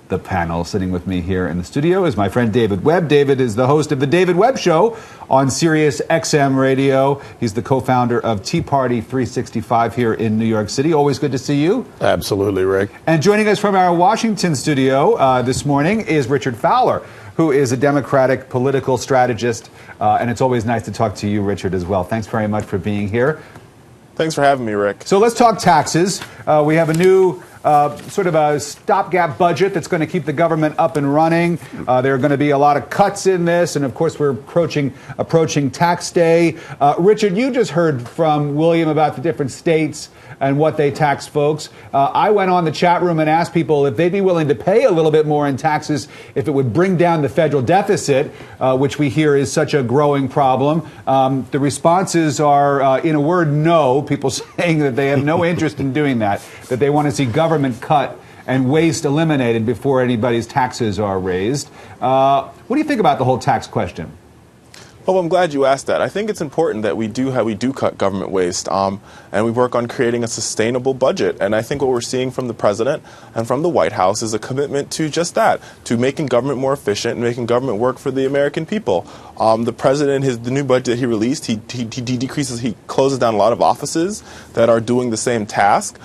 the panel. Sitting with me here in the studio is my friend David Webb. David is the host of the David Webb Show on Sirius XM Radio. He's the co-founder of Tea Party 365 here in New York City. Always good to see you. Absolutely, Rick. And joining us from our Washington studio this morning is Richard Fowler, who is a Democratic political strategist. And it's always nice to talk to you, Richard, as well. Thanks very much for being here. Thanks for having me, Rick. So let's talk taxes. We have a new sort of a stopgap budget that's going to keep the government up and running. There are going to be a lot of cuts in this, and of course we're approaching tax day. Richard, you just heard from William about the different states and what they tax folks. I went on the chat room and asked people if they'd be willing to pay a little bit more in taxes if it would bring down the federal deficit, which we hear is such a growing problem. The responses are, in a word, no. People saying that they have no interest in doing that they want to see government cut and waste eliminated before anybody's taxes are raised. What do you think about the whole tax question? Well, I'm glad you asked that. I think it's important that we do cut government waste, and we work on creating a sustainable budget. And I think what we're seeing from the president and from the White House is a commitment to just that, to making government more efficient and making government work for the American people. The president, the new budget that he released, he closes down a lot of offices that are doing the same task.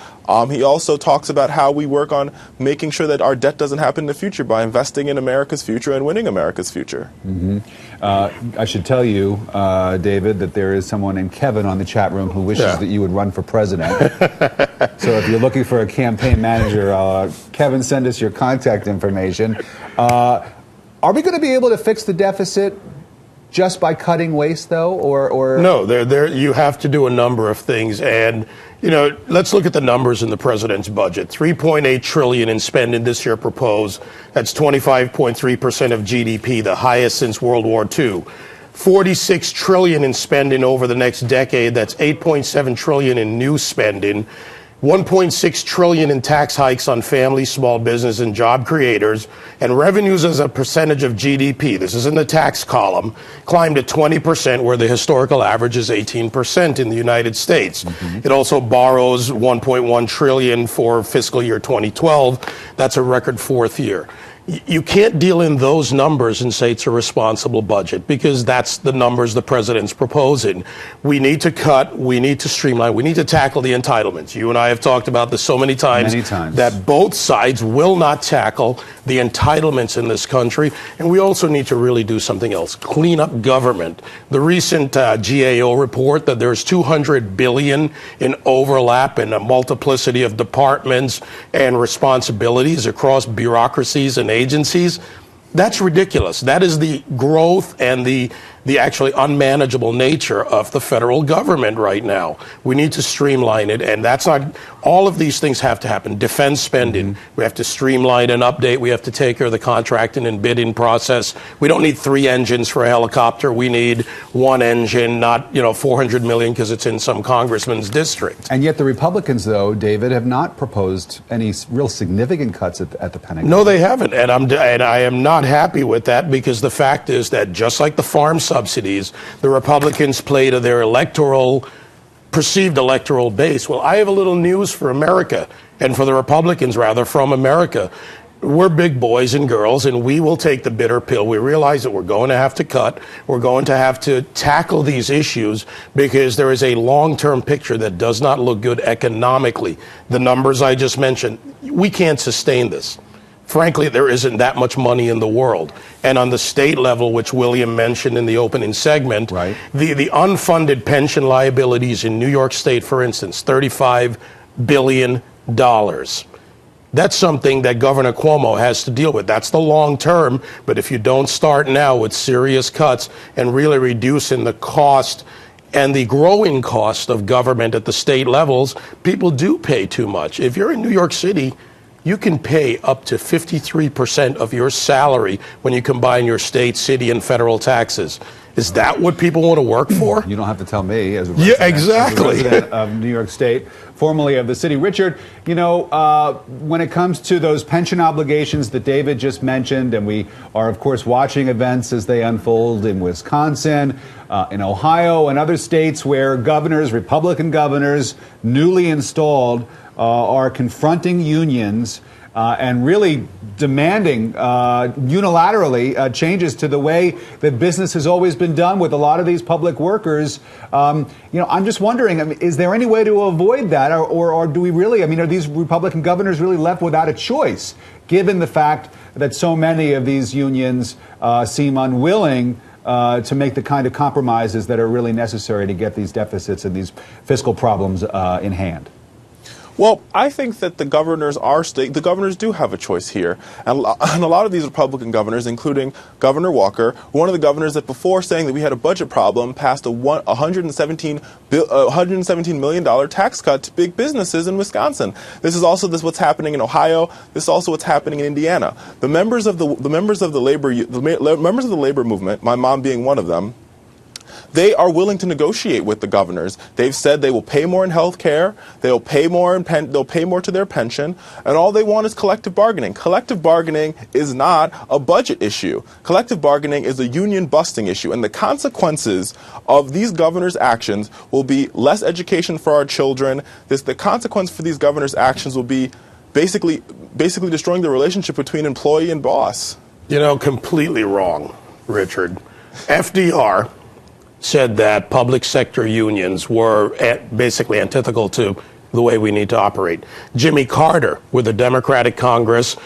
He also talks about how we work on making sure that our debt doesn't happen in the future by investing in America's future and winning America's future. Mm-hmm. I should tell you, David, that there is someone named Kevin on the chat room who wishes that you would run for president. So if you're looking for a campaign manager, Kevin, send us your contact information. Are we going to be able to fix the deficit just by cutting waste, though, or no? You have to do a number of things, and let's look at the numbers in the president's budget. $3.8 trillion in spending this year proposed. That's 25.3% of GDP, the highest since World War II. $46 trillion in spending over the next decade. That's $8.7 trillion in new spending. $1.6 trillion in tax hikes on families, small business, and job creators, and revenues as a percentage of GDP, this is in the tax column, climbed to 20%, where the historical average is 18% in the United States. Mm-hmm. It also borrows $1.1 trillion for fiscal year 2012. That's a record fourth year. You can't deal in those numbers and say it's a responsible budget, because that's the numbers the president's proposing. We need to cut, we need to streamline, we need to tackle the entitlements. You and I have talked about this so many times. That both sides will not tackle the entitlements in this country, and we also need to really do something else, clean up government. The recent GAO report that there's $200 billion in overlap and a multiplicity of departments and responsibilities across bureaucracies and agencies, that's ridiculous. That is the growth and the actually unmanageable nature of the federal government right now. We need to streamline it, and that's not, all of these things have to happen. Defense spending, we have to streamline and update. We have to take care of the contracting and bidding process. We don't need 3 engines for a helicopter. We need 1 engine, not 400 million because it's in some congressman's district. And yet the Republicans, though, David, have not proposed any real significant cuts at the Pentagon. No, they haven't, and I am not happy with that, because the fact is that just like the farm subsidies, the Republicans play to their perceived electoral base. Well, I have a little news for America, and for the Republicans, rather, from America. We're big boys and girls, and we will take the bitter pill. We realize that we're going to have to cut. We're going to have to tackle these issues, because there is a long-term picture that does not look good economically. The numbers I just mentioned, we can't sustain this. Frankly, there isn't that much money in the world. And on the state level, which William mentioned in the opening segment, right, the unfunded pension liabilities in New York State, for instance, $35 billion. That's something that Governor Cuomo has to deal with. That's the long term, but if you don't start now with serious cuts and really reducing the cost and the growing cost of government at the state levels, people do pay too much. If you're in New York City, you can pay up to 53% of your salary when you combine your state, city, and federal taxes. Is that what people want to work for? You don't have to tell me, as a resident of New York State, formerly of the city. Richard, when it comes to those pension obligations that David just mentioned, and we are, of course, watching events as they unfold in Wisconsin, in Ohio, and other states where governors, Republican governors, newly installed, are confronting unions and really demanding unilaterally changes to the way that business has always been done with a lot of these public workers. I'm just wondering, is there any way to avoid that, or do we really? Are these Republican governors really left without a choice, given the fact that so many of these unions seem unwilling to make the kind of compromises that are really necessary to get these deficits and these fiscal problems in hand? Well, I think that the governors do have a choice here. And a lot of these Republican governors, including Governor Walker, one of the governors that before saying that we had a budget problem passed a $117 million tax cut to big businesses in Wisconsin. This is what's happening in Ohio. This is also what's happening in Indiana. The members of the labor movement, my mom being one of them, they are willing to negotiate with the governors. They've said they will pay more in health care, they'll pay more to their pension, and all they want is collective bargaining. Collective bargaining is not a budget issue. Collective bargaining is a union busting issue, and the consequences of these governors' actions will be less education for our children. The consequence for these governors' actions will be basically destroying the relationship between employee and boss. Completely wrong, Richard. FDR said that public sector unions were basically antithetical to the way we need to operate. Jimmy Carter, with the Democratic Congress,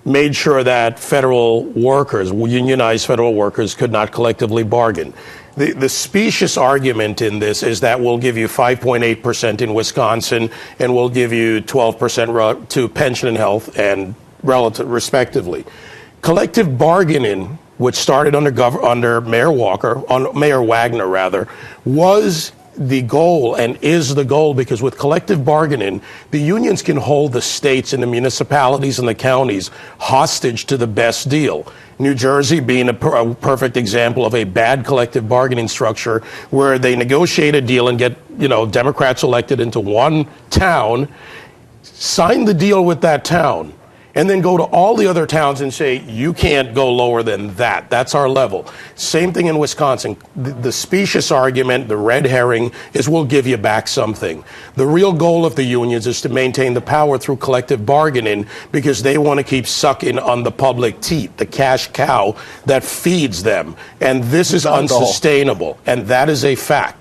made sure that federal workers, unionized federal workers, could not collectively bargain. The specious argument in this is that we'll give you 5.8% in Wisconsin and we'll give you 12% to pension and health and respectively. Collective bargaining, which started under Mayor Wagner, was the goal and is the goal, because with collective bargaining, the unions can hold the states and the municipalities and the counties hostage to the best deal. New Jersey being a perfect example of a bad collective bargaining structure where they negotiate a deal and get, Democrats elected into one town, sign the deal with that town, and then go to all the other towns and say, you can't go lower than that. That's our level. Same thing in Wisconsin. The specious argument, the red herring, is we'll give you back something. The real goal of the unions is to maintain the power through collective bargaining, because they want to keep sucking on the public teat, the cash cow that feeds them. And this is unsustainable. And that is a fact.